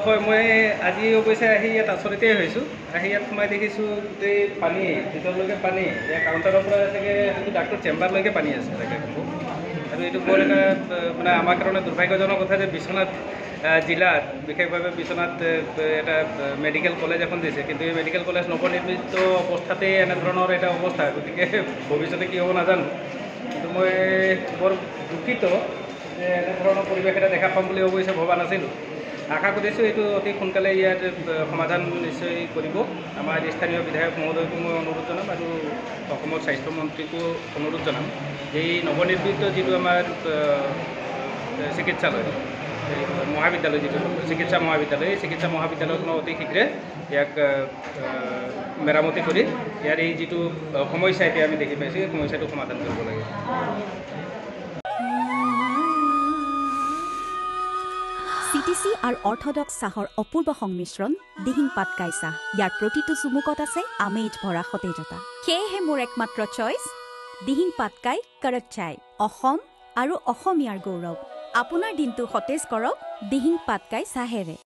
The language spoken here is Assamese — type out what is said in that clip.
হয়, মই আজি অৱশ্যে আহি ইয়াত আচলতেই হৈছোঁ। আহি ইয়াত সোমাই দেখিছোঁ গোটেই পানী, ভিতৰলৈকে পানী। ইয়াৰ কাউণ্টাৰৰ পৰা চাগে যিটো ডাক্তৰ চেম্বাৰলৈকে পানী আছে চাগে। আৰু এইটো বৰ এটা মানে আমাৰ কাৰণে দুৰ্ভাগ্যজনক কথা যে বিশ্বনাথ জিলাত, বিশেষভাৱে বিশ্বনাথ এটা মেডিকেল কলেজ এখন দিছে, কিন্তু এই মেডিকেল কলেজ নৱনিৰ্মিত অৱস্থাতেই এনেধৰণৰ এটা অৱস্থা। গতিকে ভৱিষ্যতে কি হ'ব নাজানো, কিন্তু মই বৰ দুখিত যে এনেধৰণৰ পৰিৱেশ এটা দেখা পাম বুলি অৱশ্যে ভবা নাছিলোঁ। আশা কৰিছোঁ এইটো অতি সোনকালে ইয়াত সমাধান নিশ্চয় কৰিব। আমাৰ স্থানীয় বিধায়ক মহোদয়কো মই অনুৰোধ জনাম আৰু অসমৰ স্বাস্থ্যমন্ত্ৰীকো অনুৰোধ জনাম এই নৱনিৰ্মিত যিটো আমাৰ চিকিৎসালয়, মহাবিদ্যালয়, যিটো চিকিৎসা মহাবিদ্যালয়, এই চিকিৎসা মহাবিদ্যালয়খন অতি শীঘ্ৰে ইয়াক মেৰামতি কৰি ইয়াৰ এই যিটো সমস্যা এতিয়া আমি দেখি পাইছোঁ, এই সমস্যাটো সমাধান কৰিব লাগে। CTC আৰু অৰ্থডক্স চাহৰ অপূৰ্ব সংমিশ্ৰণ দিহিং পাটকাই চাহ। ইয়াৰ প্ৰতিটো চুমুকত আছে আমেজ ভৰা সতেজতা। সেয়েহে মোৰ একমাত্ৰ চইচ দিহিং পাটকাই কৰক চাই। অসম আৰু অসমীয়াৰ গৌৰৱ। আপোনাৰ দিনটো সতেজ কৰক দিহিং পাটকাই চাহেৰে।